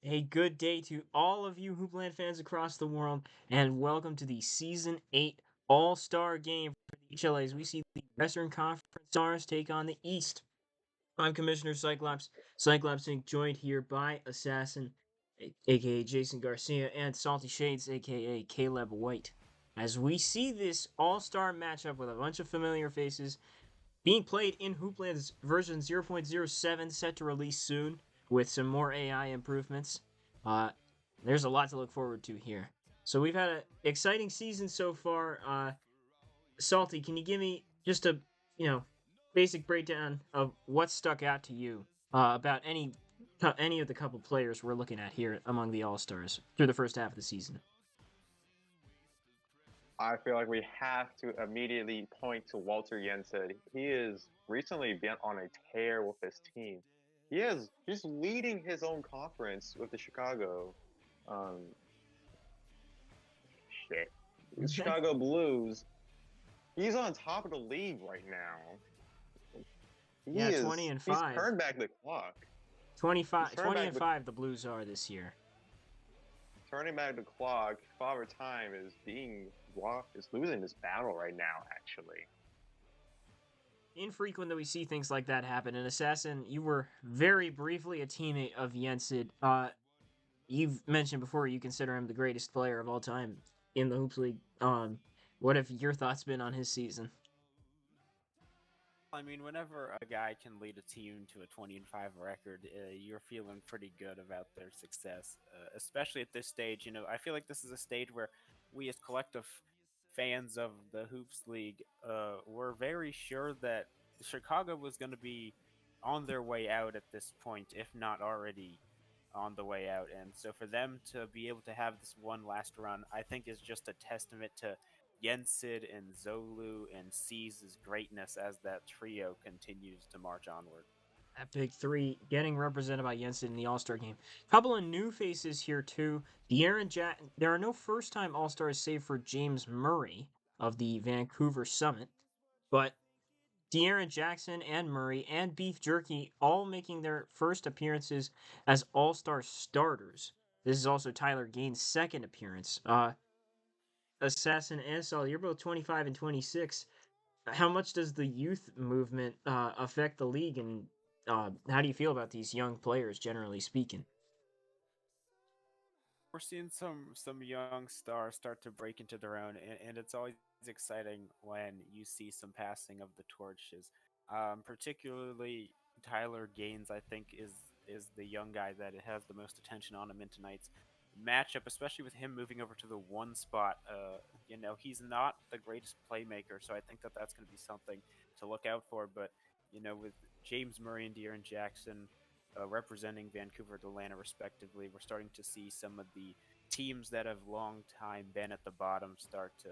A good day to all of you Hoopland fans across the world, and welcome to the Season 8 All-Star Game for the HLA as we see the Western Conference Stars take on the East. I'm Commissioner Cyclops Inc., joined here by Assassin, aka Jason Garcia, and Salty Shades, aka Caleb White. As we see this all-star matchup with a bunch of familiar faces being played in Hoopland's version 0.07, set to release soon with some more AI improvements. Uh, there's a lot to look forward to here. So we've had an exciting season so far. Salty, can you give me just a you know basic breakdown of what stuck out to you about any of the couple players we're looking at here among the All Stars through the first half of the season? I feel like we have to immediately point to Walter Jensen. He has recently been on a tear with his team. He's leading his own conference with the um shit. Chicago Blues. He's on top of the league right now. Yeah, 20 and He's 5. turned back the clock. He's 25, turned 20 back and the 5 the Blues are this year. turning back the clock. Father Time is losing this battle right now, actually. Infrequent that we see things like that happen. And Assassin, you were very briefly a teammate of Jensen. You've mentioned before you consider him the greatest player of all time in the Hoops League. What have your thoughts been on his season? I mean, whenever a guy can lead a team to a 20-5 record, you're feeling pretty good about their success. Especially at this stage, I feel like this is a stage where we, as collective fans of the Hoops League, were very sure that Chicago was going to be on their way out at this point, if not already on the way out. And so for them to be able to have this one last run, I think is just a testament to Yensid and Zolu and C's greatness as that trio continues to march onward. That big three getting represented by Jensen in the All Star game. Couple of new faces here too. There are no first time All Stars save for James Murray of the Vancouver Summit, but De'Aaron Jackson and Murray and Beef Jerky all making their first appearances as All Star starters. This is also Tyler Gaines' second appearance. Assassin and Sol, you're both 25 and 26. How much does the youth movement affect the league, and how do you feel about these young players, generally speaking? We're seeing some young stars start to break into their own, and it's always exciting when you see some passing of the torches. Particularly Tyler Gaines, I think, is the young guy that has the most attention on him in tonight's matchup, especially with him moving over to the one spot. He's not the greatest playmaker, so I think that that's going to be something to look out for. But with James Murray and De'Aaron Jackson representing Vancouver and Atlanta respectively, we're starting to see some of the teams that have long time been at the bottom start to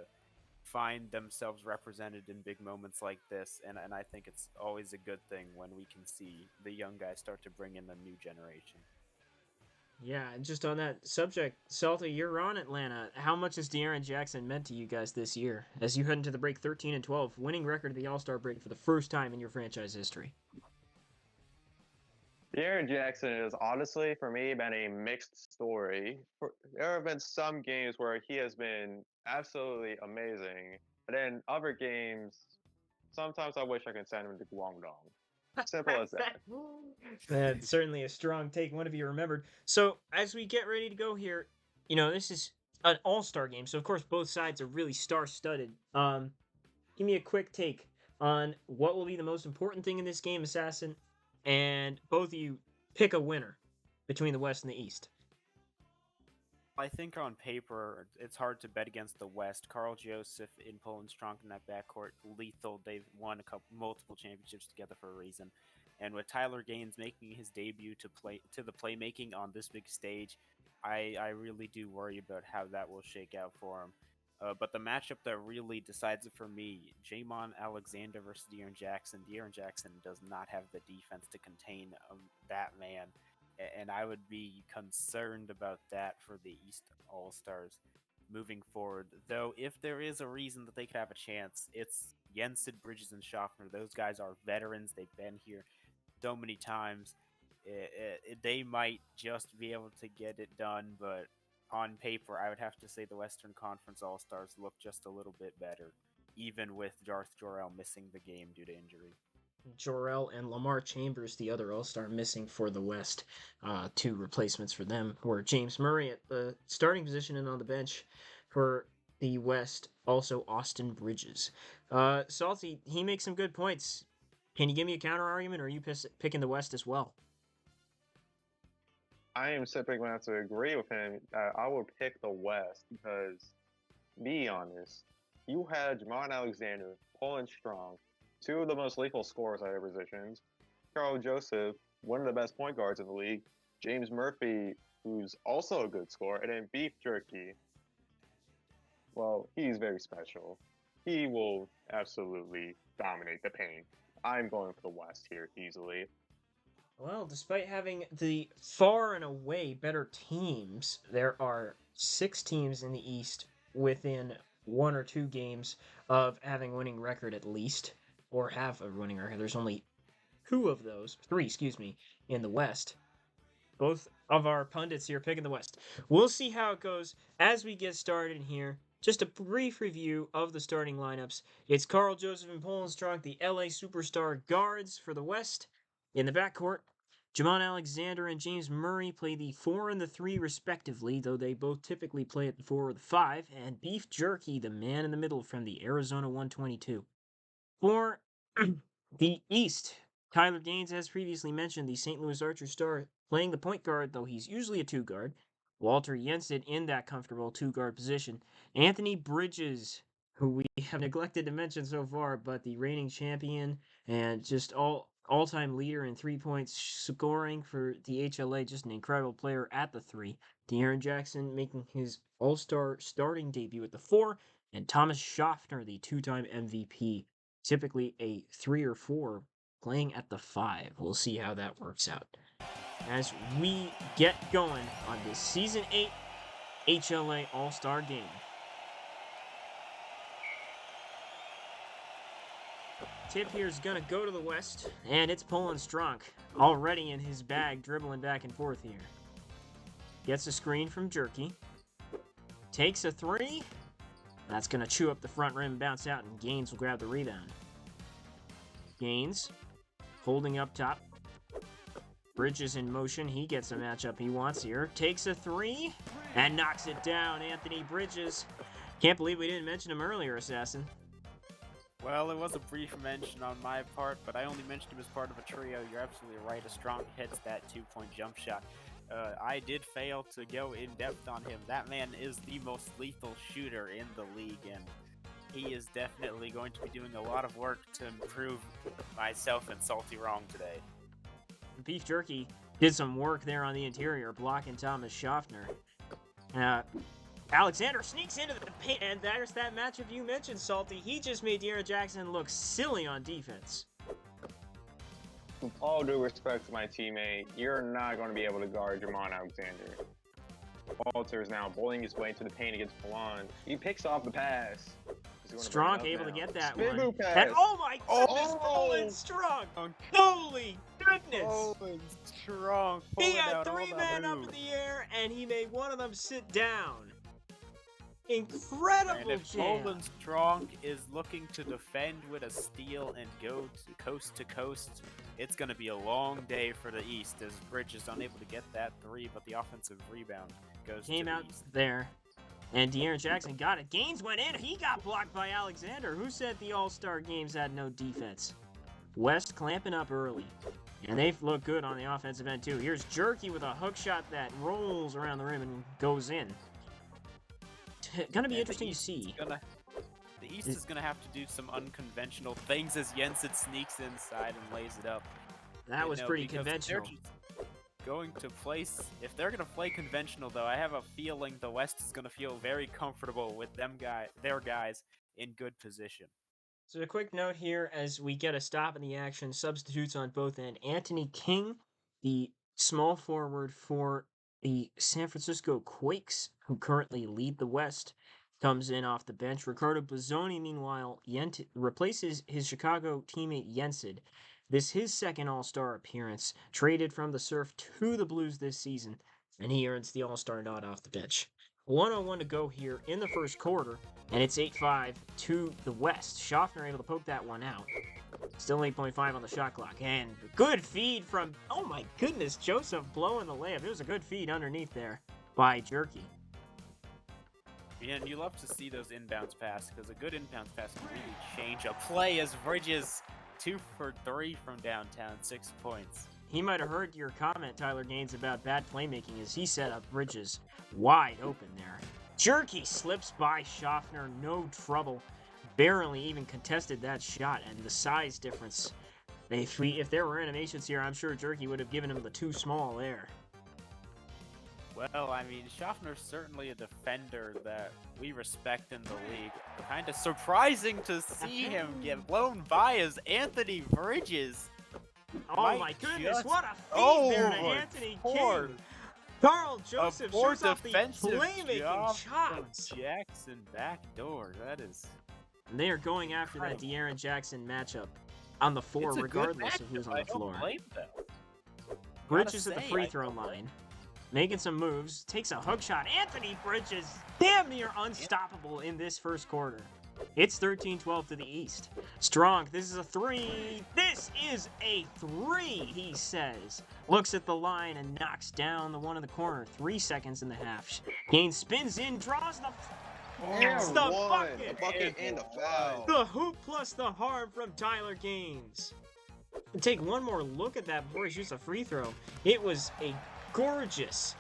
find themselves represented in big moments like this, and I think it's always a good thing when we can see the young guys start to bring in the new generation. Yeah, and just on that subject, Salta, you're on Atlanta. How much has De'Aaron Jackson meant to you guys this year as you head into the break 13 and 12, winning record of the All Star break for the first time in your franchise history? De'Aaron Jackson has honestly, for me, been a mixed story. There have been some games where he has been absolutely amazing, but then other games, sometimes I wish I could send him to Guangdong. Simple as that. That's certainly a strong take, one of you remembered. So, as we get ready to go here, this is an all star game. So, of course, both sides are really star studded. Give me a quick take on what will be the most important thing in this game, Assassin, and both of you pick a winner between the West and the East. I think on paper it's hard to bet against the West. Carl Joseph in Poland strong in that backcourt, lethal. They've won multiple championships together for a reason. And with Tyler Gaines making his debut to the playmaking on this big stage, I really do worry about how that will shake out for him. But the matchup that really decides it for me, Jamon Alexander versus De'Aaron Jackson. De'Aaron Jackson does not have the defense to contain that man, and I would be concerned about that for the East All Stars moving forward. Though, if there is a reason that they could have a chance, it's Jensen, Bridges, and Schaffner. Those guys are veterans. They've been here so many times. They might just be able to get it done, but on paper, I would have to say the Western Conference All Stars look just a little bit better, even with Darth Jor-El missing the game due to injury. Jor-El and Lamar Chambers, the other All-Star, missing for the West. Two replacements for them were James Murray at the starting position and on the bench for the West. Also, Austin Bridges. Salty, he makes some good points. Can you give me a counter argument, or are you picking the West as well? I am simply going to have to agree with him. I will pick the West because, be honest, you had Jamon Alexander, Poland Strong, two of the most lethal scorers at their positions, Carl Joseph, one of the best point guards in the league, James Murphy, who's also a good scorer, and then Beef Jerky. Well, he's very special. He will absolutely dominate the paint. I'm going for the West here easily. Well, despite having the far and away better teams, there are 6 teams in the East within 1 or 2 games of having winning record at least, or have a winning record. There's only 2 of those, 3, excuse me, in the West. Both of our pundits here picking the West. We'll see how it goes as we get started here. Just a brief review of the starting lineups. It's Carl Joseph and Poland Strong, the LA Superstar guards for the West. In the backcourt, Jamon Alexander and James Murray play the 4 and the 3 respectively, though they both typically play at the 4 or the 5, and Beef Jerky, the man in the middle from the Arizona 122. For the East, Tyler Gaines, as previously mentioned, the St. Louis Archer star, playing the point guard, though he's usually a 2 guard. Walter Jensen in that comfortable 2 guard position. Anthony Bridges, who we have neglected to mention so far, but the reigning champion and just all-time leader in 3-point scoring for the HLA, just an incredible player at the 3. De'Aaron Jackson making his All-Star starting debut at the 4, and Thomas Schaffner, the 2-time MVP, typically a 3 or 4, playing at the 5. We'll see how that works out as we get going on this Season 8 HLA All-Star Game. Tip here is going to go to the West, and it's Poland Strong, already in his bag, dribbling back and forth here. Gets a screen from Jerky. Takes a 3. That's going to chew up the front rim, bounce out, and Gaines will grab the rebound. Gaines, holding up top. Bridges in motion. He gets a matchup he wants here. Takes a 3 and knocks it down. Anthony Bridges. Can't believe we didn't mention him earlier, Assassin. Well, it was a brief mention on my part, but I only mentioned him as part of a trio. You're absolutely right. A Strong hits that 2-point jump shot. I did fail to go in depth on him. That man is the most lethal shooter in the league, and he is definitely going to be doing a lot of work to improve myself and Salty wrong today. Beef Jerky did some work there on the interior, blocking Thomas Schaffner. Alexander sneaks into the paint, and there's that matchup you mentioned, Salty. He just made De'Aaron Jackson look silly on defense. With all due respect to my teammate, you're not going to be able to guard Jamon Alexander. Walter is now bowling his way into the paint against Milan. He picks off the pass. Strong able to get that Spin one. move pass. And oh my goodness, Oh! Poland Strong! Holy goodness! Poland Strong. He had 3 men up in the air, and he made one of them sit down. Incredible And if jam. Poland Strong is looking to defend with a steal and go to coast, it's going to be a long day for the East as Bridge is unable to get that 3, but the offensive rebound goes Came to the out East. there, and De'Aaron Jackson got it. Gaines went in. He got blocked by Alexander. Who said the All-Star games had no defense? West clamping up early, and they look good on the offensive end too. Here's Jerky with a hook shot that rolls around the rim and goes in. Gonna be And interesting to see. The East is going to have to do some unconventional things as Jensen sneaks inside and lays it up. That was pretty because if they're conventional. just going to place, if they're going to play conventional, though, I have a feeling the West is going to feel very comfortable with their guys in good position. So a quick note here as we get a stop in the action. Substitutes on both end. Anthony King, the small forward for the San Francisco Quakes, who currently lead the West, comes in off the bench. Ricardo Bozzoni, meanwhile, replaces his Chicago teammate Jensen. This his second All-Star appearance, traded from the Surf to the Blues this season, and he earns the All-Star nod off the bench. 1:01 to go here in the first quarter, and it's 8-5 to the West. Schaffner able to poke that one out. Still 8.5 on the shot clock, and good feed from, oh my goodness, Joseph blowing the layup. It was a good feed underneath there by Jerky. And you love to see those inbounds pass, because a good inbounds pass can really change a play as Bridges 2 for 3 from downtown, 6 points. He might have heard your comment, Tyler Gaines, about bad playmaking as he set up Bridges wide open there. Jerky slips by Schaffner, no trouble. Barely even contested that shot, and the size difference. If there were animations here, I'm sure Jerky would have given him the too small there. Well, I mean, Schaffner's certainly a defender that we respect in the league. Kind of surprising to see him get blown by as Anthony Bridges. Oh my goodness, what a feed there to Anthony King. Carl Joseph shows off the playmaking chops. Jackson backdoor, that is... And they are going after that De'Aaron Jackson matchup on the floor, regardless of who's on the floor. Bridges at the free throw line. Making some moves, takes a hook shot. Anthony Bridges, damn near unstoppable in this first quarter. It's 13-12 to the East. Strong, this is a three. This is a three, he says. Looks at the line and knocks down the one in the corner. 3 seconds in the half. Gaines spins in, draws the... It's the bucket. The bucket and the foul. The hoop plus the harm from Tyler Gaines. And take one more look at that before he shoots a free throw. It was a gorgeous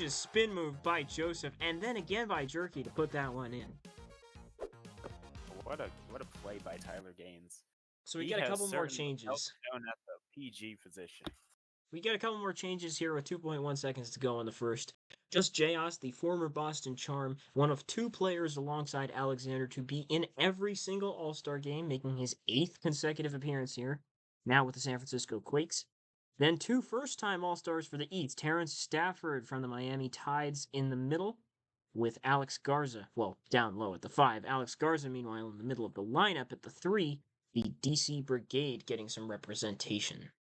spin move by Joseph, and then again by Jerky to put that one in. What a play by Tyler Gaines. So we get a couple more changes. Down at the PG position. We get a couple more changes here with 2.1 seconds to go in the first. Just Jayos, the former Boston Charm, one of 2 players alongside Alexander to be in every single All-Star game, making his 8th consecutive appearance here, now with the San Francisco Quakes. Then 2 first-time All-Stars for the East, Terrence Stafford from the Miami Tides in the middle, with Alex Garza, well, down low at the 5. Alex Garza, meanwhile, in the middle of the lineup at the 3, the DC Brigade getting some representation.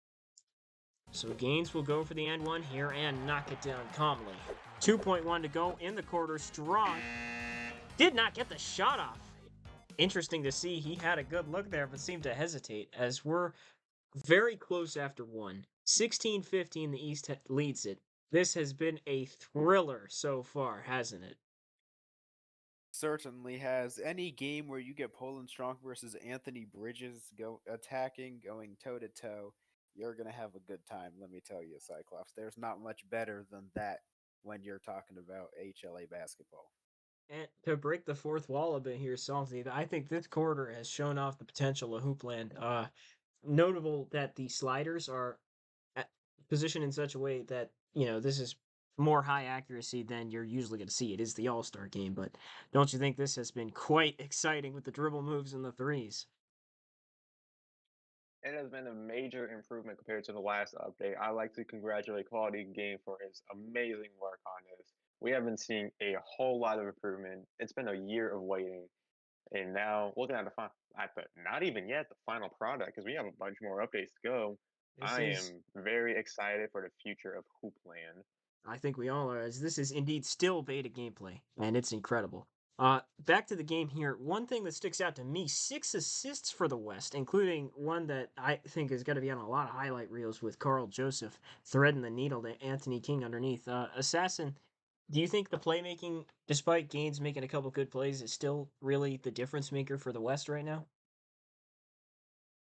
So Gaines will go for the and one here and knock it down calmly. 2.1 to go in the quarter. Strong did not get the shot off. Interesting to see. He had a good look there, but seemed to hesitate as we're very close after one. 16-15, the East leads it. This has been a thriller so far, hasn't it? Certainly has. Any game where you get Poland Strong versus Anthony Bridges going toe-to-toe, you're going to have a good time, let me tell you, Cyclops. There's not much better than that when you're talking about HLA basketball. And to break the fourth wall a bit here, Salty, I think this quarter has shown off the potential of Hoopland. Notable that the sliders are positioned in such a way that, this is more high accuracy than you're usually going to see. It is the All-Star game, but don't you think this has been quite exciting with the dribble moves and the threes? It has been a major improvement compared to the last update. I like to congratulate Quality Game for his amazing work on this. We have been seeing a whole lot of improvement. It's been a year of waiting, and now looking at not even yet the final product, because we have a bunch more updates to go. I am very excited for the future of Hoopland. I think we all are, as this is indeed still beta gameplay, and it's incredible. Back to the game here. One thing that sticks out to me, 6 assists for the West, including one that I think is going to be on a lot of highlight reels with Carl Joseph threading the needle to Anthony King underneath. Assassin, do you think the playmaking, despite Gaines making a couple good plays, is still really the difference maker for the West right now?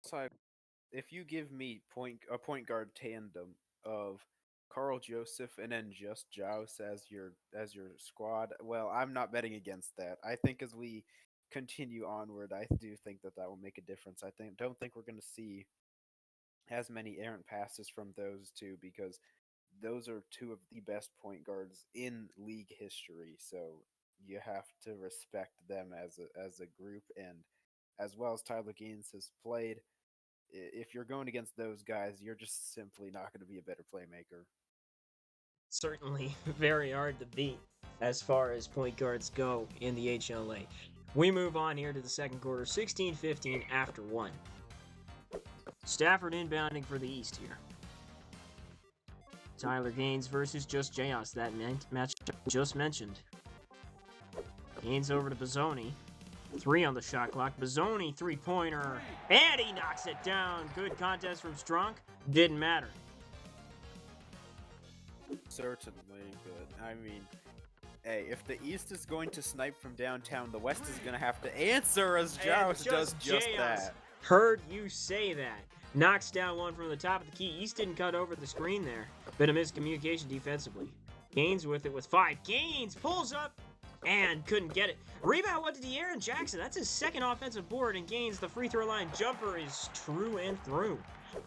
So if you give me a point guard tandem of Carl Joseph and then just Joust as your squad, well, I'm not betting against that. I think as we continue onward, I do think that will make a difference. Don't think we're going to see as many errant passes from those two, because those are 2 of the best point guards in league history. So you have to respect them as a group, and as well as Tyler Gaines has played, if you're going against those guys, you're just simply not going to be a better playmaker. Certainly very hard to beat as far as point guards go in the HLA. We move on here to the second quarter, 16-15 after 1. Stafford inbounding for the East here. Tyler Gaines versus just Jayos, that match just mentioned. Gaines over to Bozzoni. 3 on the shot clock. Bozzoni, three-pointer. And he knocks it down. Good contest from Strunk. Didn't matter. Certainly good. I mean, hey, if the East is going to snipe from downtown, the West is going to have to answer as Joust does just Jayos. that. Heard you say that. Knocks down one from the top of the key. East didn't cut over the screen there. Bit of miscommunication defensively. Gaines with it with 5. Gaines pulls up and couldn't get it. Rebound went to De'Aaron Jackson. That's his second offensive board, and Gaines, the free throw line jumper is true and through.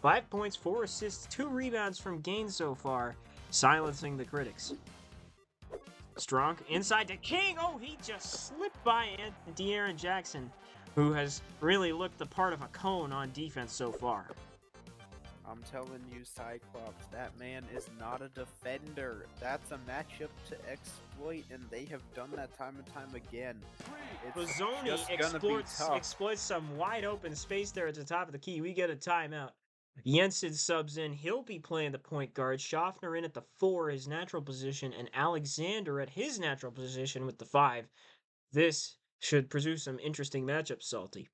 5 points, 4 assists, 2 rebounds from Gaines so far, silencing the critics. Strunk inside to King. Oh, he just slipped by De'Aaron Jackson, who has really looked the part of a cone on defense so far. I'm telling you, Cyclops, that man is not a defender. That's a matchup to exploit, and they have done that time and time again. It's Bozzoni just gonna be tough. exploits some wide open space there at the top of the key. We get a timeout. Jensen subs in. He'll be playing the point guard. Schaffner in at the 4, his natural position, and Alexander at his natural position with the 5. This should produce some interesting matchups, Salty.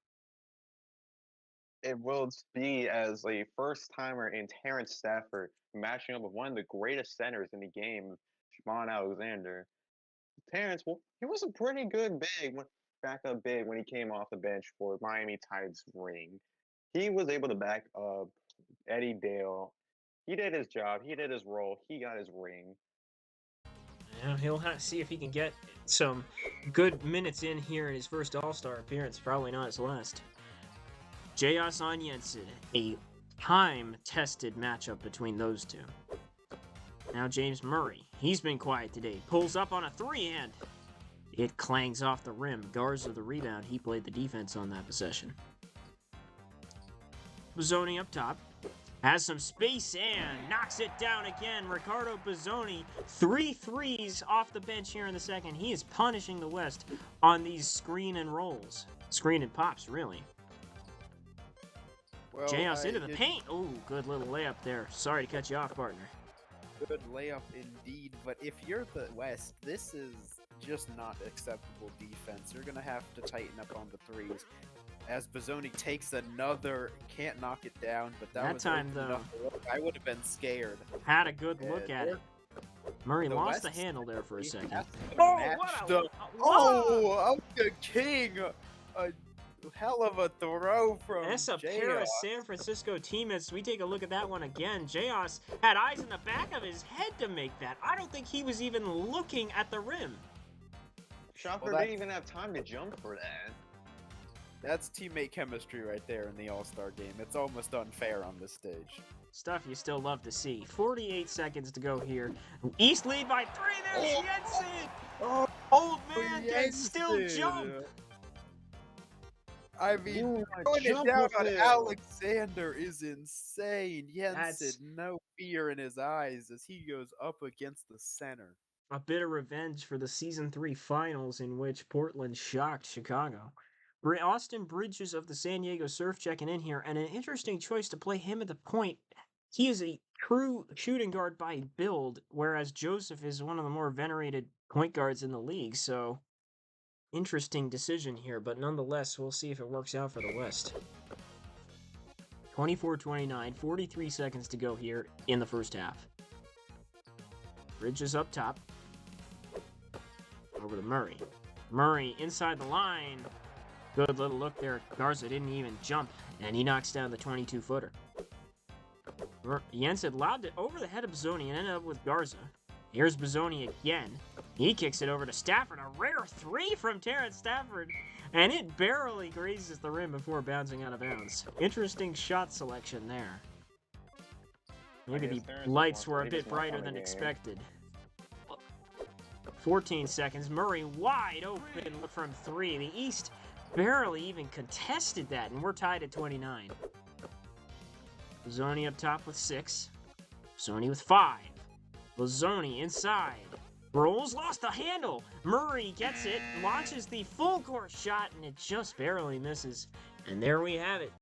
It will be as a first-timer in Terrence Stafford matching up with one of the greatest centers in the game, Shimon Alexander. Terrence, well, he was a pretty good backup big when he came off the bench for Miami Tide's ring. He was able to back up Eddie Dale. He did his job. He did his role. He got his ring. Yeah, he'll have to see if he can get some good minutes in here in his first All-Star appearance. Probably not his last. Jayos on Jensen, a time-tested matchup between those two. Now James Murray, he's been quiet today. Pulls up on a 3-hand. It clangs off the rim. Garza the rebound. He played the defense on that possession. Bozzoni up top. Has some space and knocks it down again. Ricardo Bozzoni, 3 threes off the bench here in the second. He is punishing the West on these screen and rolls. Screen and pops, really. Well, Jayos into the paint. Oh, good little layup there. Sorry to cut you off, partner. Good layup indeed, but if you're the West, this is just not acceptable defense. You're going to have to tighten up on the threes. As Bozzoni takes another, can't knock it down, but that was time, open though. enough to look. I would have been scared. Had a good look at it. Murray the lost the West- handle there for a second. That's Oh, matched what a... up. Oh, the King! A hell of a throw from That's a pair of Jayos. San Francisco teammates. We take a look at that one again. Jayos had eyes in the back of his head to make that. I don't think he was even looking at the rim. Schopper Well, didn't even have time to jump for that. That's teammate chemistry right there in the All-Star game. It's almost unfair on this stage. Stuff you still love to see. 48 seconds to go here. East lead by 3. There's Jensen! Oh, Old man can still jump! I mean, Ooh, throwing it jump down with on it. Alexander is insane. Jensen, That's- no fear in his eyes as he goes up against the center. A bit of revenge for the Season 3 finals in which Portland shocked Chicago. Austin Bridges of the San Diego Surf checking in here, and an interesting choice to play him at the point. He is a true shooting guard by build, whereas Joseph is one of the more venerated point guards in the league, so interesting decision here, but nonetheless, we'll see if it works out for the West. 24-29, 43 seconds to go here in the first half. Bridges up top. Over to Murray. Murray inside the line. Good little look there. Garza didn't even jump, and he knocks down the 22-footer. Jensen lobbed it over the head of Bozzoni and ended up with Garza. Here's Bozzoni again. He kicks it over to Stafford. A rare 3 from Terrence Stafford, and it barely grazes the rim before bouncing out of bounds. Interesting shot selection there. Maybe guess the Terrence lights wants were a to bit just work brighter on the than game. expected. 14 seconds. Murray wide open from 3. The East barely even contested that, and we're tied at 29. Bozzoni up top with 6. Bozzoni with 5. Bozzoni inside. Rolls, lost the handle. Murray gets it, launches the full court shot, and it just barely misses. And there we have it.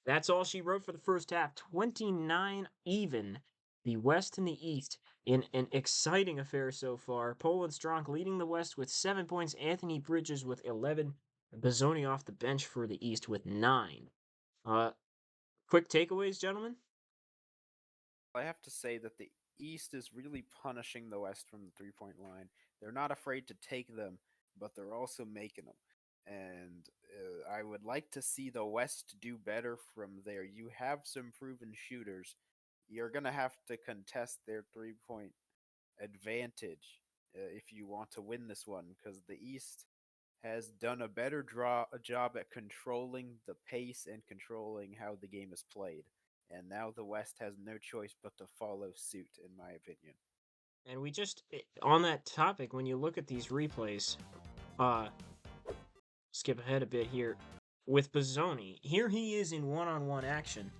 That's all she wrote for the first half. 29 even. The West and the East in an exciting affair so far. Poland Strong leading the West with 7 points. Anthony Bridges with 11. Bazzoni off the bench for the East with 9. Quick takeaways, gentlemen? I have to say that the East is really punishing the West from the 3-point line. They're not afraid to take them, but they're also making them. And I would like to see the West do better from there. You have some proven shooters. You're going to have to contest their 3-point advantage if you want to win this one, because the East has done a better job at controlling the pace and controlling how the game is played. And now the West has no choice but to follow suit, in my opinion. And we just, on that topic, when you look at these replays, skip ahead a bit here, with Bazzoni, here he is in one-on-one action.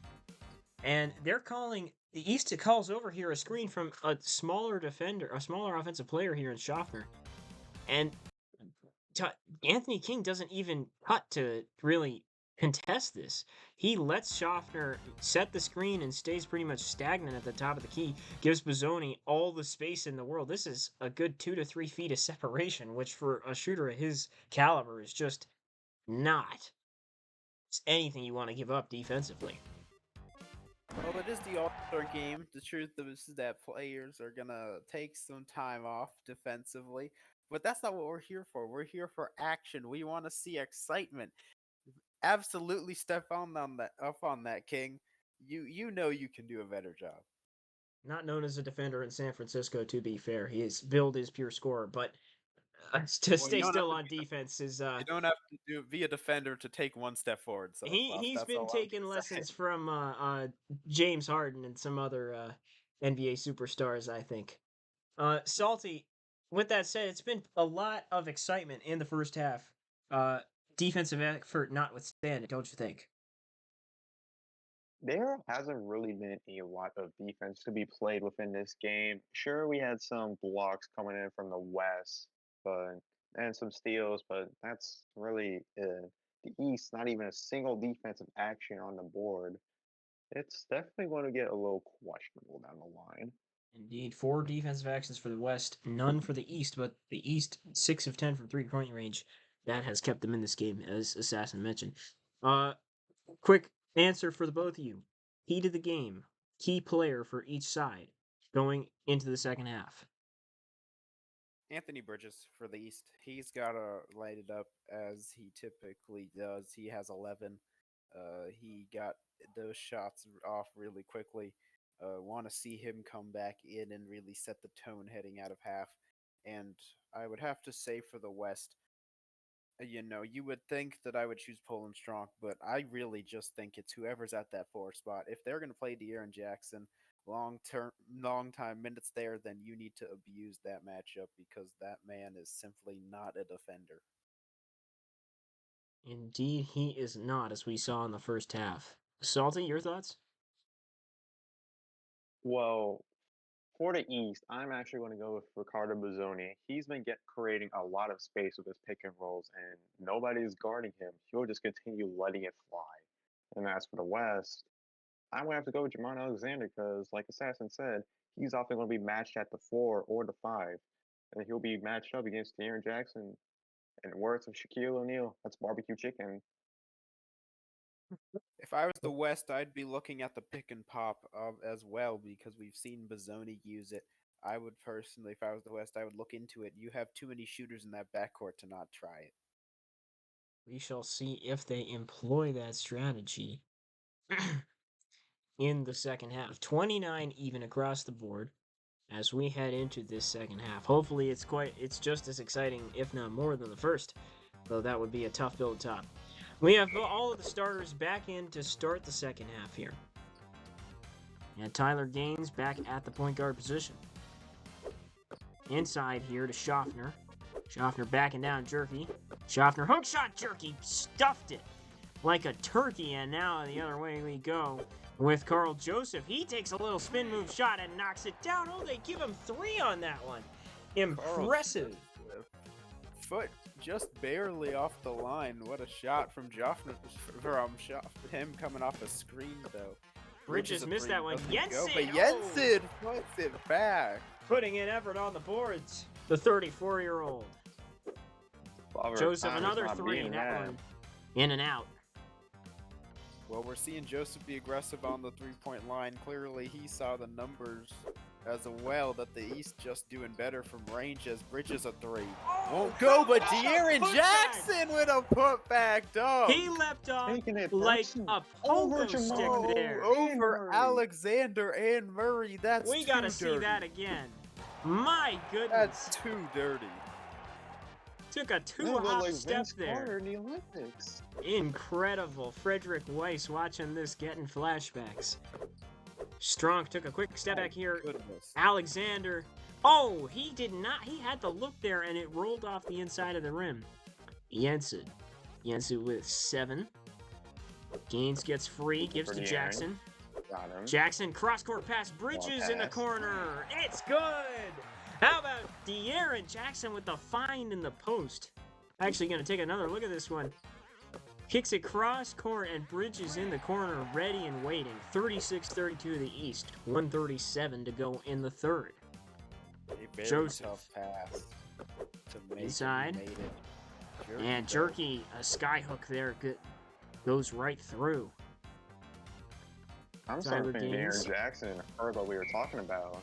And they're calling, the East calls over here a screen from a smaller defender, a smaller offensive player here in Schaffner. And Anthony King doesn't even cut to really contest this. He lets Schaffner set the screen and stays pretty much stagnant at the top of the key, gives Bazzoni all the space in the world. This is a good 2 to 3 feet of separation, which for a shooter of his caliber is just not anything you want to give up defensively. Well, it is the All-Star game. The truth is that players are going to take some time off defensively. But that's not what we're here for. We're here for action. We want to see excitement. Absolutely step up on that, King. You know you can do a better job. Not known as a defender in San Francisco, to be fair. His build is pure scorer, but to stay still on defense is you don't have to be a defender to take one step forward. So he's been taking lessons from James Harden and some other NBA superstars, I think. Salty, with that said, it's been a lot of excitement in the first half. Defensive effort notwithstanding, don't you think? There hasn't really been a lot of defense to be played within this game. Sure, we had some blocks coming in from the West, but and some steals, but that's really the East. Not even a single defensive action on the board. It's definitely going to get a little questionable down the line. Indeed, 4 defensive actions for the West, none for the East, but the East 6 of 10 from 3-point range. That has kept them in this game, as Assassin mentioned. Quick answer for the both of you. Key to the game, key player for each side going into the second half. Anthony Bridges for the East. He's got to light it up as he typically does. He has 11. He got those shots off really quickly. Want to see him come back in and really set the tone heading out of half. And I would have to say for the West, you would think that I would choose Poland Strong, but I really just think it's whoever's at that 4 spot. If they're going to play De'Aaron Jackson long time minutes there, then you need to abuse that matchup because that man is simply not a defender. Indeed, he is not, as we saw in the first half. Salty, your thoughts? Well, for the East, I'm actually going to go with Ricardo Bazzoni. He's been creating a lot of space with his pick and rolls, and nobody's guarding him. He'll just continue letting it fly. And as for the West, I'm going to have to go with Jamon Alexander because, like Assassin said, he's often going to be matched at the 4 or the 5. And he'll be matched up against De'Aaron Jackson. And words of Shaquille O'Neal, that's barbecue chicken. If I was the West, I'd be looking at the pick and pop as well because we've seen Bazzoni use it. I would personally, if I was the West, I would look into it. You have too many shooters in that backcourt to not try it. We shall see if they employ that strategy in the second half. 29 even across the board as we head into this second half. Hopefully it's just as exciting, if not more than the first, though that would be a tough build top. We have all of the starters back in to start the second half here. And Tyler Gaines back at the point guard position. Inside here to Schaffner. Schaffner backing down Jerky. Schaffner hook shot Jerky. Stuffed it like a turkey. And now the other way we go with Carl Joseph. He takes a little spin move shot and knocks it down. Oh, they give him 3 on that one. Impressive. foot just barely off the line. What a shot from him coming off a screen though. Bridges a missed three, that one. doesn't go, Jensen! but Jensen puts it back. Putting in effort on the boards. The 34-year-old. Father Joseph, Time is another not three. being That had. one in and out. Well, we're seeing Joseph be aggressive on the three-point line. Clearly, he saw the numbers as well that the East just doing better from range as Bridges a three. Won't go, but De'Aaron Jackson with a putback dunk. He leapt off Taking it like personal. a Over pogo stick Jamal. there. And Over Murray. Alexander and Murray. That's We too gotta see dirty. that again. My goodness. That's too dirty. Took a That looked two-hop like step Vince Carter there. in the Olympics. Incredible. Frederick Weiss watching this, getting flashbacks. Strong took a quick step back here. Goodness. Alexander. Oh, he did not. He had the look there, and it rolled off the inside of the rim. Jensen. Jensen with 7. Gaines gets free, gives For to De'Aaron. Jackson. Got him. Jackson, cross-court pass, Bridges in the pass. corner. It's good! How about De'Aaron Jackson with the find in the post? Actually going to take another look at this one. Kicks it cross-court, and Bridges in the corner, ready and waiting. 36-32 to the East. 1:37 to go in the third. A very Joseph. tough pass to make. Inside. He made it. Jerky, And though. Jerky, a skyhook there, goes right through. I'm starting to Tyler think Gaines. De'Aaron Jackson heard what we were talking about.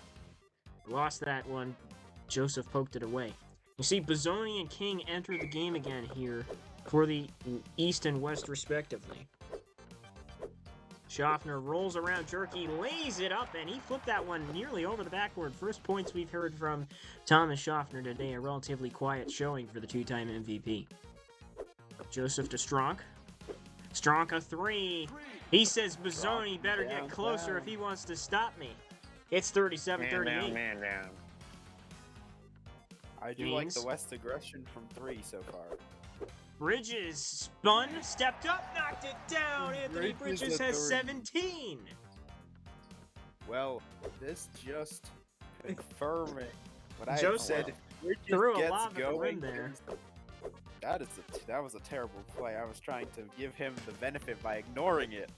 Lost that one. Joseph poked it away. You see, Bozzoni and King enter the game again here for the East and West, respectively. Schaffner rolls around Jerky, lays it up, and he flipped that one nearly over the backboard. First points we've heard from Thomas Schaffner today. A relatively quiet showing for the two-time MVP. Joseph to Stronk. Stronk a 3. He says Bozzoni better get closer if he wants to stop me. It's 37-38. Man down. I do like the Gaines. West aggression from 3 so far. Bridges spun, stepped up, knocked it down. Anthony Bridges Bridges a has three. 17. Well, this just confirming what I Joseph had said. If Bridges threw a gets lob at the rim going, there. that was a terrible play. I was trying to give him the benefit by ignoring it.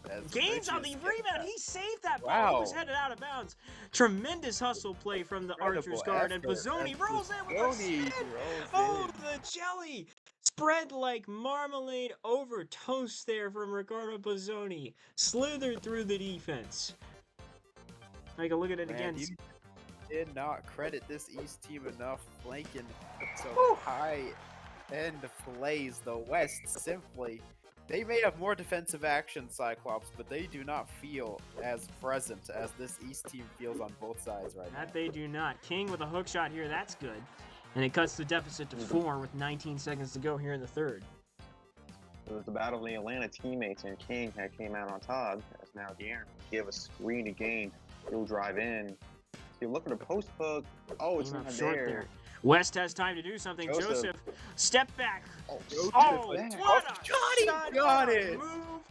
as Gaines on the Bridges gets rebound. that. He saved that ball. He was Wow. headed out of bounds. Tremendous hustle play from the Incredible Archer's guard. And effort Bozzoni as rolls in with a Bozzoni spin. rolls Oh, in. the jelly. Spread like marmalade over toast there from Ricardo Bozzoni. Slithered through the defense. Take a look at it Man, again. you did not credit this East team enough flanking some Whew. high-end plays. The West simply, they may have more defensive action, Cyclops, but they do not feel as present as this East team feels on both sides right now. That they do not. King with a hook shot here. That's good. And it cuts the deficit to 4 with 19 seconds to go here in the third. It was the battle of the Atlanta teammates, and King had came out on top. As now De'Aaron give a screen again. He'll drive in. If you look at the post hook, oh, it's Came up not short there. there. West has time to do something. Joseph. Joseph, step back. Oh, Oh, back. what a Got shot, it! Got what a it! move.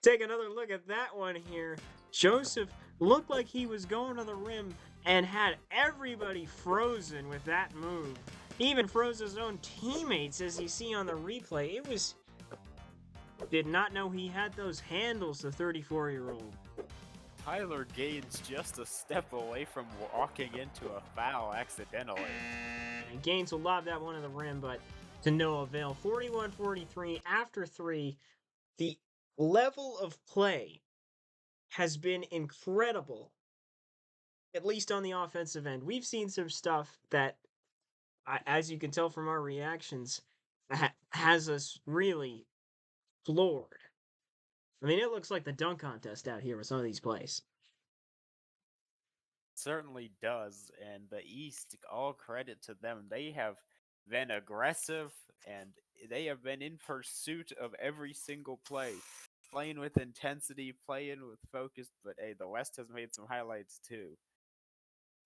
Take another look at that one here. Joseph looked like he was going to the rim and had everybody frozen with that move. He even froze his own teammates, as you see on the replay. It was... Did not know he had those handles, the 34-year-old. Tyler Gaines just a step away from walking into a foul accidentally. And Gaines will lob that one to the rim, but to no avail. 41-43 after 3. The level of play has been incredible, at least on the offensive end. We've seen some stuff that, as you can tell from our reactions, has us really floored. I mean, it looks like the dunk contest out here with some of these plays. Certainly does, and the East, all credit to them. They have been aggressive and they have been in pursuit of every single play, playing with intensity, playing with focus. But hey, the West has made some highlights too.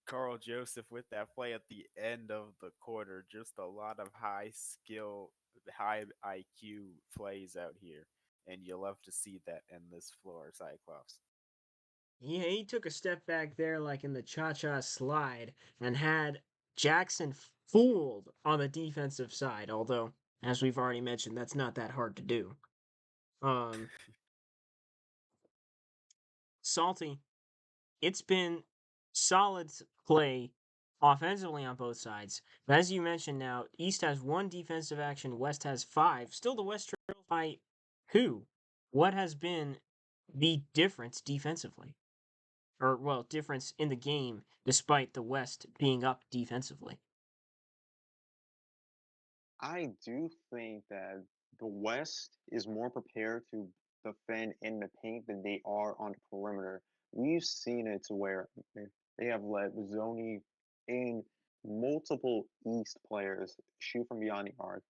Carl Joseph with that play at the end of the quarter, just a lot of high skill, high IQ plays out here, and you love to see that in this floor, Cyclops. Yeah, he took a step back there like in the cha-cha slide and had Jackson fooled on the defensive side, although, as we've already mentioned, that's not that hard to do. Salty, it's been solid play offensively on both sides. But as you mentioned now, East has 1 defensive action, West has 5. Still the West trails by who? What has been the difference defensively? Or, well, difference in the game despite the West being up defensively? I do think that the West is more prepared to defend in the paint than they are on the perimeter. We've seen it to where they have let Zoni and multiple East players shoot from beyond the arc,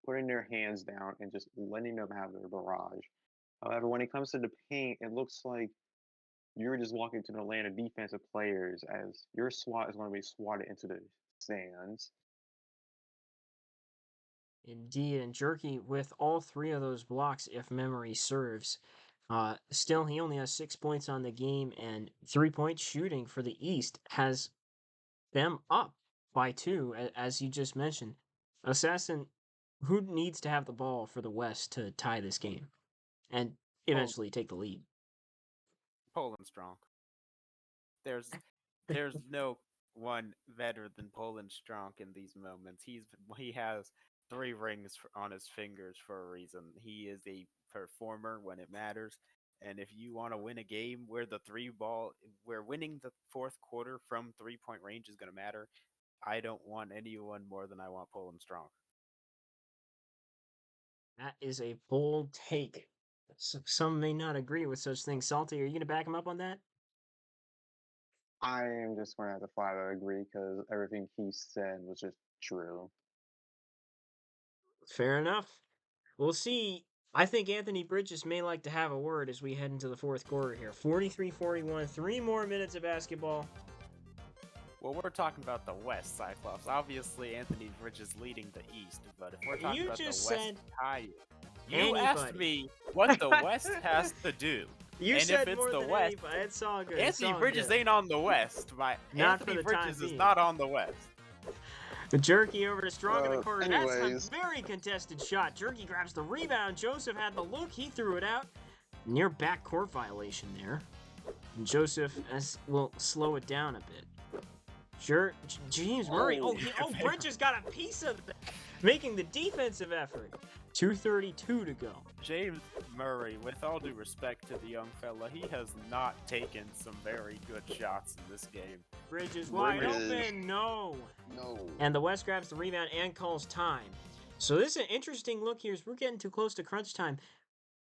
putting their hands down and just letting them have their barrage. However, when it comes to the paint, it looks like you're just walking to the land of defensive players as your SWAT is going to be swatted into the stands. Indeed, and Jerky with all 3 of those blocks, if memory serves. Still, he only has 6 points on the game, and 3-point shooting for the East has them up by 2, as you just mentioned. Assassin, who needs to have the ball for the West to tie this game and eventually take the lead? Poland strong. There's no one better than Poland strong in these moments. He has 3 rings on his fingers for a reason. He is a performer when it matters. And if you want to win a game where where winning the 4th quarter from 3-point range is going to matter, I don't want anyone more than I want Poland strong. That is a bold take. Some may not agree with such things. Salty, are you going to back him up on that? I am just going to have to flat out agree because everything he said was just true. Fair enough. We'll see. I think Anthony Bridges may like to have a word as we head into the 4th quarter here. 43-41, 3 more minutes of basketball. Well, we're talking about the West, Cyclops. Obviously, Anthony Bridges leading the East, but if we're talking about the West, you asked me what the West has to do. You and said if it's more the than West, anybody. It's all good. Anthony Bridges ain't on the West. Not for Anthony the Bridges time is being. not on the West. The Jerky over to Strong in the corner. Anyways. That's a very contested shot. Jerky grabs the rebound. Joseph had the look. He threw it out. Near backcourt violation there. And Joseph will slow it down a bit. James Murray. Bridges got a piece of it, making the defensive effort. 2:32 to go. James Murray, with all due respect to the young fella, he has not taken some very good shots in this game. Bridges wide open. No. And the West grabs the rebound and calls time. So this is an interesting look here as we're getting too close to crunch time.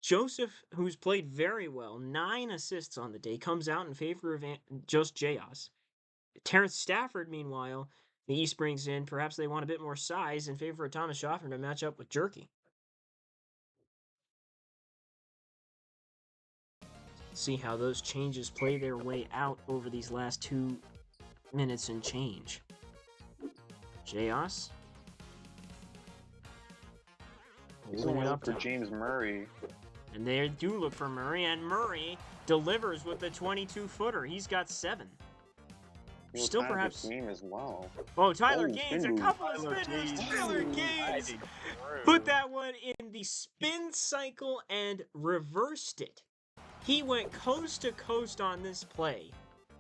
Joseph, who's played very well, 9 assists on the day, comes out in favor of just Jayos. Terrence Stafford, meanwhile, the East brings in. Perhaps they want a bit more size in favor of Thomas Schaffer to match up with Jerky. See how those changes play their way out over these last 2 minutes and change. Jayos. Holding it up for James Murray. And they do look for Murray, and Murray delivers with the 22-footer. He's got 7. Still perhaps game as well. Oh, Tyler Gaines, a couple of spin moves. Tyler Gaines put that one in the spin cycle and reversed it. He went coast to coast on this play,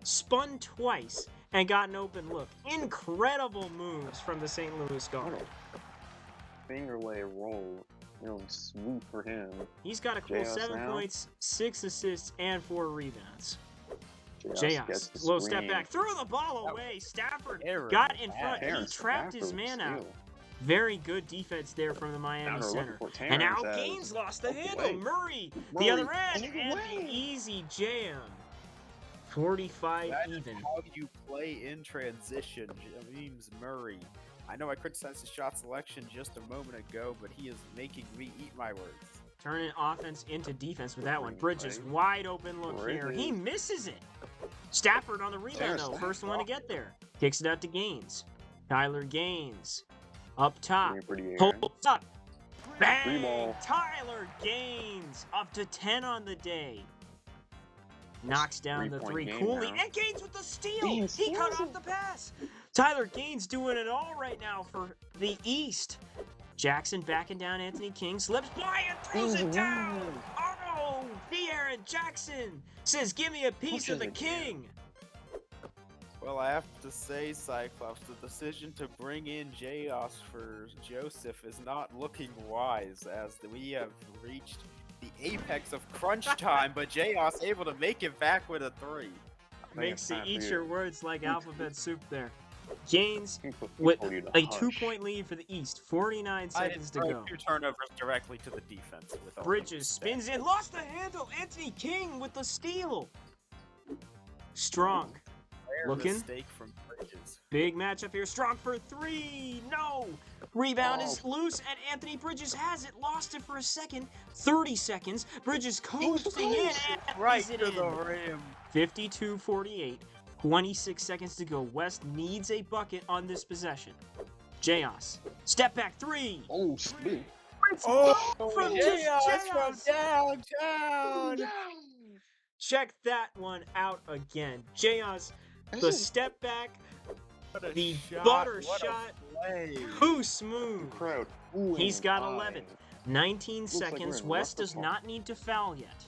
spun twice, and got an open look. Incredible moves from the St. Louis Guard. Fingerlay roll, swoop for him. He's got a cool 7 points, 6 assists, and 4 rebounds. Jayos, little step back, threw the ball away. Stafford got in front. He trapped his man out. Very good defense there from the Miami center. And now Gaines lost the handle. Murray, the other end, and the easy jam. 45 even. How you play in transition, James Murray. I know I criticized his shot selection just a moment ago, but he is making me eat my words. Turning offense into defense with that one. Bridges, wide open look here. He misses it. Stafford on the rebound, though. First one to get there. Kicks it out to Gaines. Tyler Gaines. Up top. Holds up. Bang! Tyler Gaines. Up to 10 on the day. Knocks down the 3 coolly. And Gaines with the steal. He cut off the pass. Tyler Gaines doing it all right now for the East. Jackson backing down Anthony King, slips by and throws it down! Oh! De'Aaron Jackson says, give me a piece of the king! Well, I have to say, Cyclops, the decision to bring in Jaos for Joseph is not looking wise, as we have reached the apex of crunch time, but Jaos able to make it back with a 3. Makes you time for eat you. your words like alphabet soup there. Gaines He with told you to a hush. 2-point lead for the East. 49 seconds to go. 2 turnovers directly to the defense. With all due Bridges respect. spins in, lost the handle. Anthony King with the steal. Strong. Rare Looking. mistake from Bridges. Big matchup here. Strong for 3. No. Rebound is loose, and Anthony Bridges has it. Lost it for a second. 30 seconds. Bridges coasting in and Right lays it to the in. rim. 52-48. 26 seconds to go. West needs a bucket on this possession. Jaos. Step back 3. Oh, spin. Oh, from Jaos from Jaos. downtown. Check that one out again. Jaos, the step back, What a the shot, butter what a shot. play. Too smooth. Crowd. He's got 11. 19 like we're seconds. in West does Rutherford. not need to foul yet.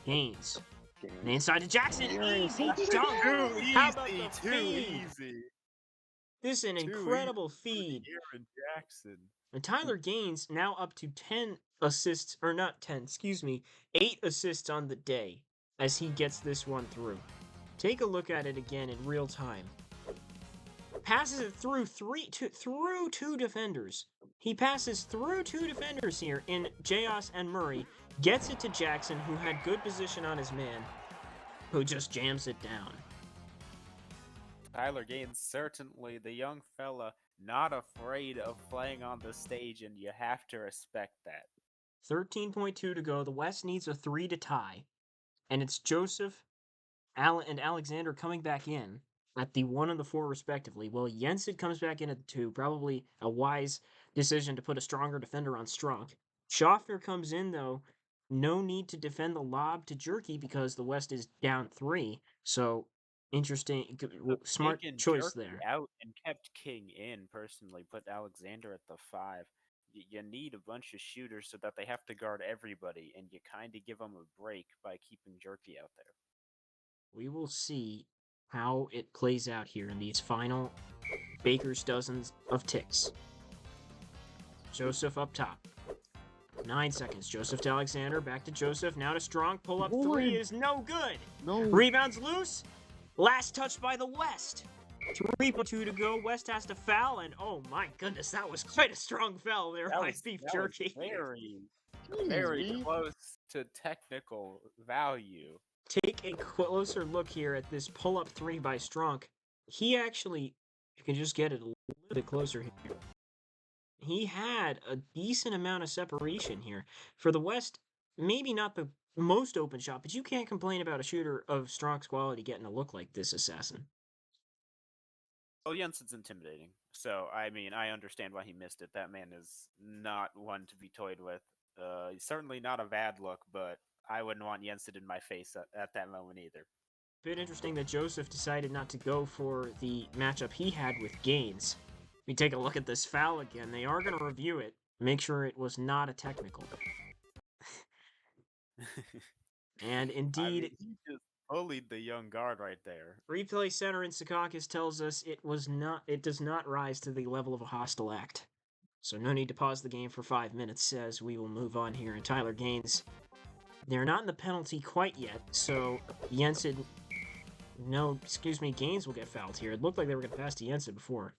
Gaines. Gaines. And inside to Jackson. Yes. Easy dunk. Too How about easy, the too feed? easy. This is an Too incredible feed. Aaron Jackson. And Tyler Gaines now up to 10 assists, or not 10, excuse me, 8 assists on the day as he gets this one through. Take a look at it again in real time. Passes it through two defenders. He passes through 2 defenders here in Jaos and Murray, gets it to Jackson, who had good position on his man, who just jams it down. Tyler Gaines, certainly the young fella, not afraid of playing on the stage, and you have to respect that. 13.2 to go. The West needs a 3 to tie. And it's Joseph and Alexander coming back in at the 1 and the 4 respectively. Well, Jensen comes back in at the 2. Probably a wise decision to put a stronger defender on Strunk. Schaffner comes in, though. No need to defend the lob to Jerky because the West is down 3. So, interesting, smart Taken choice Jerky there. out and kept King in, personally. Put Alexander at the 5. You need a bunch of shooters so that they have to guard everybody, and you kind of give them a break by keeping Jerky out there. We will see how it plays out here in these final Baker's dozens of ticks. Joseph up top. 9 seconds. Joseph to Alexander. Back to Joseph. Now to Strong. Pull up 3 is no good. No. Rebounds loose. Last touch by the West. 3.2 to go. West has to foul, and oh my goodness, that was quite a strong foul there by Beef that Jerky. was very close to technical value. Take a closer look here at this pull-up 3 by Strunk. He actually, you can just get it a little bit closer here. He had a decent amount of separation here. For the West, maybe not the most open shot, but you can't complain about a shooter of Strunk's quality getting a look like this, Assassin. Well, Jensen's intimidating. So, I mean, I understand why he missed it. That man is not one to be toyed with. He's certainly not a bad look, but I wouldn't want Jensen in my face at that moment either. Bit interesting that Joseph decided not to go for the matchup he had with Gaines. We take a look at this foul again. They are going to review it. Make sure it was not a technical. And indeed, I mean, he just bullied the young guard right there. replay center in Secaucus tells us it does not rise to the level of a hostile act. So no need to pause the game for 5 minutes as we will move on here. And Tyler Gaines, they're not in the penalty quite yet, so Gaines will get fouled here. It looked like they were going to pass to Jensen before.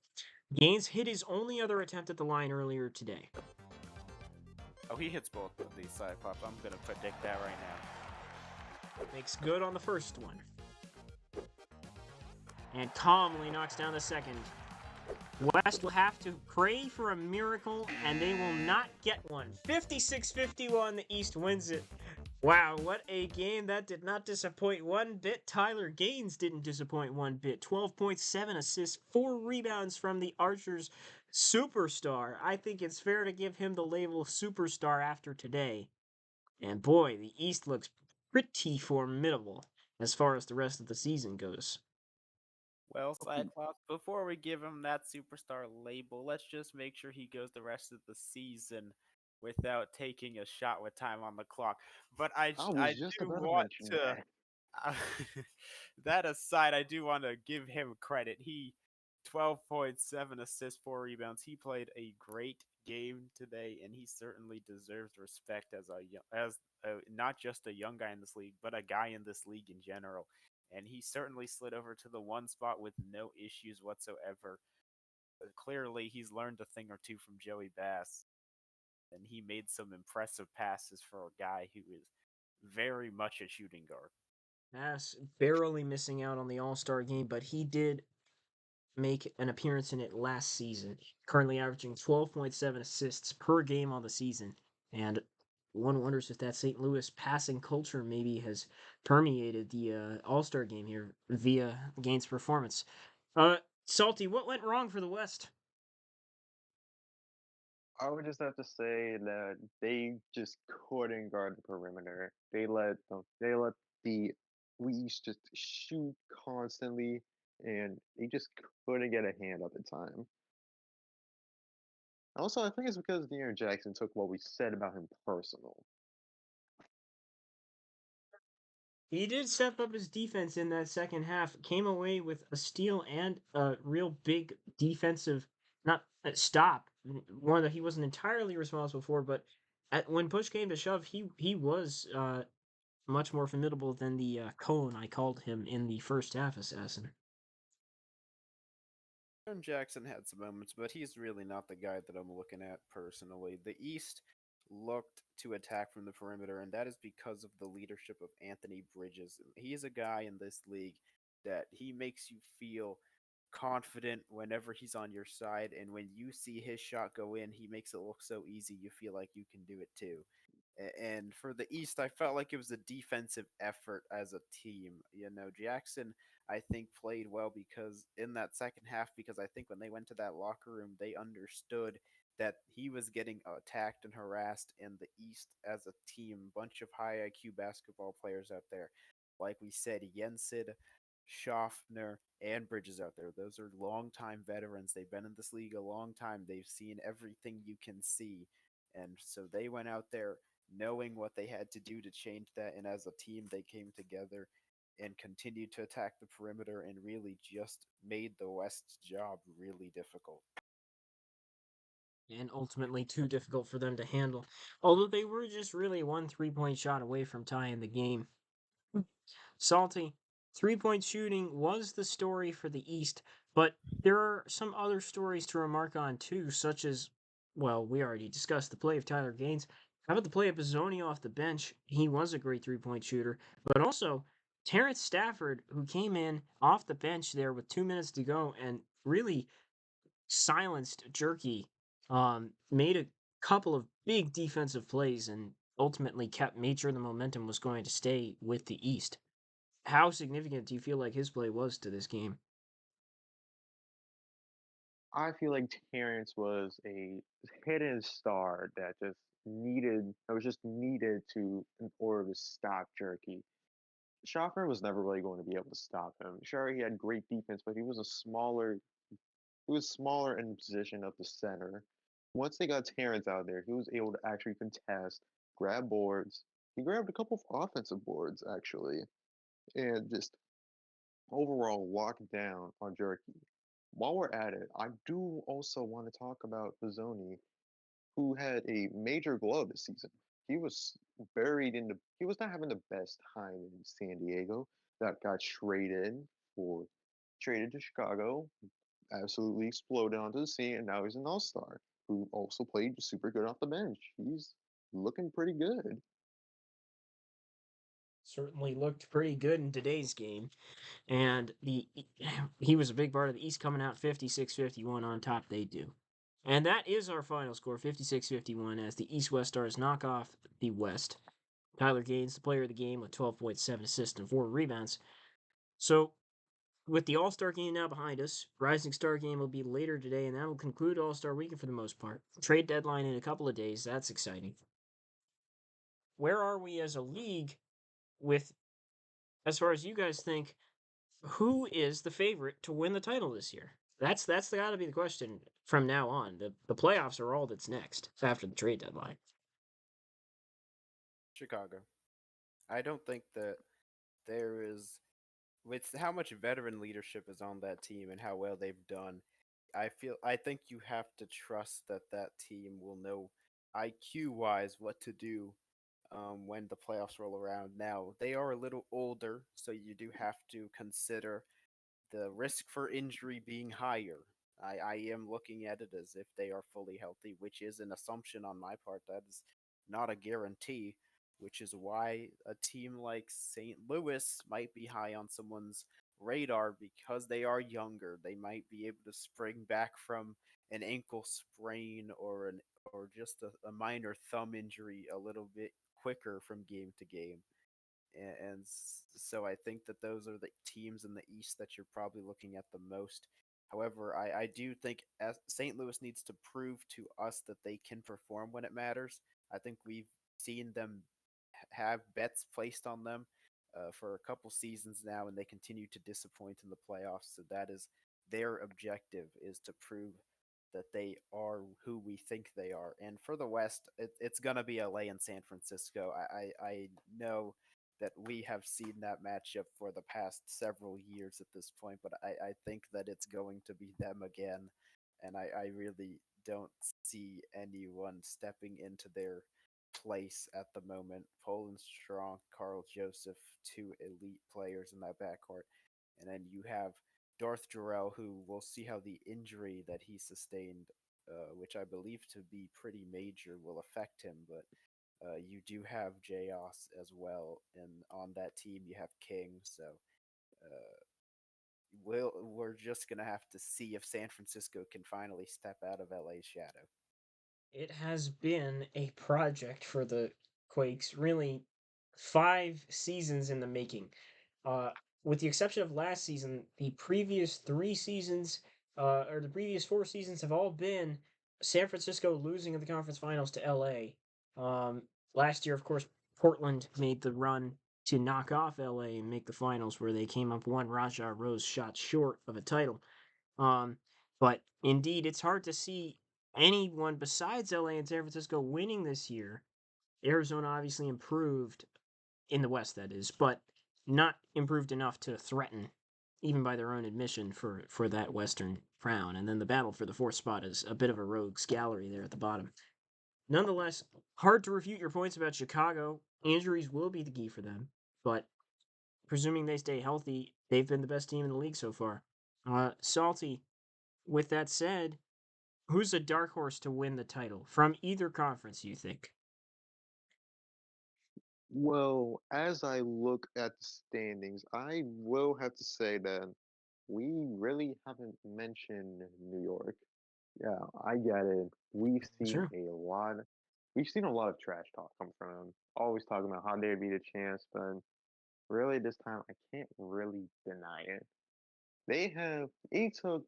Gaines hit his only other attempt at the line earlier today. Oh, he hits both of these Cyclops. I'm going to predict that right now. Makes good on the first one. And calmly knocks down the second. West will have to pray for a miracle, and they will not get one. 56-51, the East wins it. Wow, what a game. That did not disappoint one bit. Tyler Gaines didn't disappoint one bit. 12.7 assists, 4 rebounds from the Archers superstar. I think it's fair to give him the label superstar after today. And boy, the East looks pretty formidable as far as the rest of the season goes. Well, Cyclops, before we give him that superstar label, let's just make sure he goes the rest of the season without taking a shot with time on the clock. But I was I just do about to want mention to, that. that aside, I do want to give him credit. He 12.7 assists, 4 rebounds. He played a great game today, and he certainly deserves respect as not just a young guy in this league, but a guy in this league in general. And he certainly slid over to the one spot with no issues whatsoever. Clearly, he's learned a thing or two from Joey Bass, and he made some impressive passes for a guy who is very much a shooting guard. Bass barely missing out on the All Star game, but he did make an appearance in it last season, currently averaging 12.7 assists per game on the season. And one wonders if that St. Louis passing culture maybe has permeated the All Star game here via Gaines' performance. Salty, what went wrong for the West? I would just have to say that they just couldn't guard the perimeter. They let the Leafs just shoot constantly, and they just couldn't get a hand up in time. Also, I think it's because De'Aaron Jackson took what we said about him personal. He did step up his defense in that second half, came away with a steal and a real big defensive, not stop, one that he wasn't entirely responsible for, but when push came to shove, he was much more formidable than the cone I called him in the first half assassin. Aaron Jackson had some moments, but he's really not the guy that I'm looking at personally. The East looked to attack from the perimeter, and that is because of the leadership of Anthony Bridges. He is a guy in this league that he makes you feel confident whenever he's on your side, and when you see his shot go in, he makes it look so easy you feel like you can do it too. And for the East, I felt like it was a defensive effort as a team. You know, Jackson, I think, played well because in that second half, because I think when they went to that locker room, they understood that he was getting attacked and harassed, and the East as a team, bunch of high IQ basketball players out there. Like we said, Jensen, Schaffner, and Bridges out there. Those are longtime veterans. They've been in this league a long time. They've seen everything you can see. And so they went out there knowing what they had to do to change that. And as a team, they came together and continued to attack the perimeter and really just made the West's job really difficult. And ultimately too difficult for them to handle. Although they were just really one 3-point shot away from tying the game. Salty, 3-point shooting was the story for the East, but there are some other stories to remark on too, such as, well, we already discussed the play of Tyler Gaines. How about the play of Bizzoni off the bench? He was a great 3-point shooter, but also Terrence Stafford, who came in off the bench there with 2 minutes to go and really silenced Jerky, made a couple of big defensive plays and ultimately made sure the momentum was going to stay with the East. How significant do you feel like his play was to this game? I feel like Terrence was a hidden star that was just needed to in order to stop Jerky. Schaffner was never really going to be able to stop him. Sure, he had great defense, but he was smaller in the position of the center. Once they got Terrence out there, he was able to actually contest, grab boards. He grabbed a couple of offensive boards actually, and just overall lock down on Jerky. While we're at it, I do also want to talk about Bizzoni, who had a major glow this season. He was he was not having the best time in San Diego. That got for traded to Chicago, absolutely exploded onto the scene, and now he's an all-star who also played super good off the bench. He's looking pretty good. Certainly looked pretty good in today's game. And he was a big part of the East coming out 56-51 on top. They do. And that is our final score, 56-51, as the East West Stars knock off the West. Tyler Gaines, the player of the game, with 12.7 assists and 4 rebounds. So, with the All Star game now behind us, Rising Star game will be later today, and that will conclude All Star weekend for the most part. Trade deadline in a couple of days. That's exciting. Where are we as a league with, as far as you guys think, Who is the favorite to win the title this year? That's got to be the question from now on. The playoffs are all that's next after the trade deadline. Chicago. I don't think that there is, with how much veteran leadership is on that team and how well they've done. I think you have to trust that that team will know IQ wise what to do when the playoffs roll around. Now they are a little older, so you do have to consider the risk for injury being higher. I am looking at it as if they are fully healthy, which is an assumption on my part. That is not a guarantee, which is why a team like St. Louis might be high on someone's radar because they are younger. They might be able to spring back from an ankle sprain or just a minor thumb injury a little bit quicker from game to game. So I think that those are the teams in the East that you're probably looking at the most. However, I do think St. Louis needs to prove to us that they can perform when it matters. I think we've seen them have bets placed on them for a couple seasons now, and they continue to disappoint in the playoffs. So that is their objective, is to prove that they are who we think they are. And for the West, it's gonna be LA and San Francisco. I know that we have seen that matchup for the past several years at this point, but I think that it's going to be them again. And I really don't see anyone stepping into their place at the moment. Poland Strong, Carl Joseph, two elite players in that backcourt. And then you have Darth Jarrell, who we'll see how the injury that he sustained, which I believe to be pretty major, will affect him. But you do have Jayos as well, and on that team you have King. So uh, we're just gonna have to see if San Francisco can finally step out of LA's shadow. It has been a project for the Quakes, really 5 seasons in the making. Uh, with the exception of last season, the previous 3 seasons, or the previous 4 seasons, have all been San Francisco losing in the conference finals to LA. Last year, of course, Portland made the run to knock off LA and make the finals, where they came up one Raja Rose shot short of a title. Um, but indeed, it's hard to see anyone besides LA and San Francisco winning this year. Arizona obviously improved in the West, that is, but not improved enough to threaten, even by their own admission, for that Western crown. And then the battle for the fourth spot is a bit of a rogues gallery there at the bottom. Nonetheless, hard to refute your points about Chicago. Injuries will be the key for them, but presuming they stay healthy, they've been the best team in the league so far. Salty, with that said, who's a dark horse to win the title from either conference, you think? Well, as I look at the standings, I will have to say that we really haven't mentioned New York. Yeah, I get it. Sure. We've seen a lot of trash talk come from them. Always talking about how they'd be the champs, but really this time I can't really deny it. They took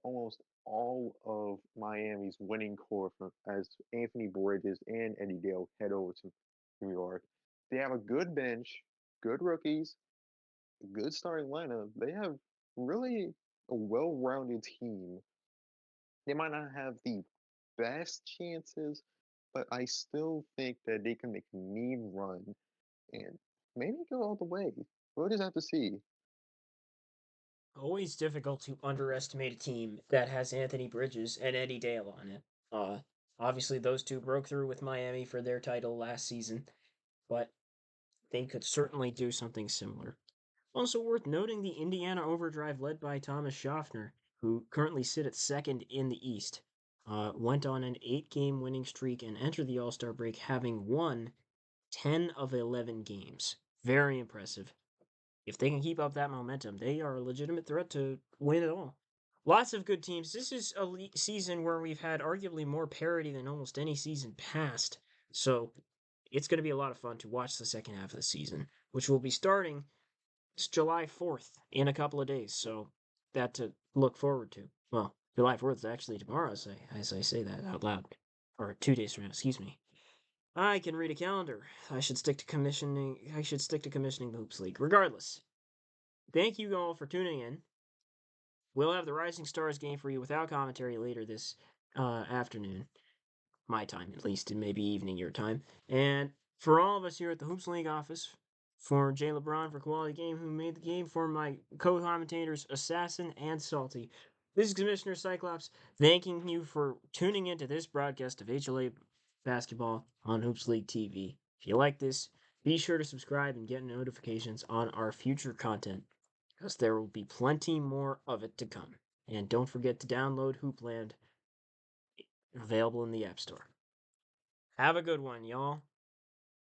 almost all of Miami's winning core from as Anthony Bridges and Eddie Dale head over to New York. They have a good bench, good rookies, a good starting lineup. They have really a well-rounded team. They might not have the best chances, but I still think that they can make a mean run and maybe go all the way. We'll just have to see. Always difficult to underestimate a team that has Anthony Bridges and Eddie Dale on it. Uh, Obviously, those two broke through with Miami for their title last season, but they could certainly do something similar. Also worth noting, the Indiana Overdrive, led by Thomas Schaffner, who currently sit at second in the East, went on an 8-game winning streak and entered the All Star break having won 10 of 11 games. Very impressive. If they can keep up that momentum, they are a legitimate threat to win it all. Lots of good teams. This is a season where we've had arguably more parity than almost any season past. So it's going to be a lot of fun to watch the second half of the season, which will be starting July 4th in a couple of days. So that to look forward to. Well, July 4th is actually tomorrow, as I say that out loud. Or 2 days from now, excuse me. I can read a calendar. I should stick to commissioning the Hoops League. Regardless, thank you all for tuning in. We'll have the Rising Stars game for you without commentary later this afternoon. My time, at least, and maybe evening your time. And for all of us here at the Hoops League office, for Jay LeBron for Quality Game, who made the game, for my co-commentators Assassin and Salty, this is Commissioner Cyclops thanking you for tuning into this broadcast of HLA basketball on Hoops League TV. If you like this, be sure to subscribe and get notifications on our future content, because there will be plenty more of it to come. And don't forget to download Hoopland, available in the App Store. Have a good one, y'all.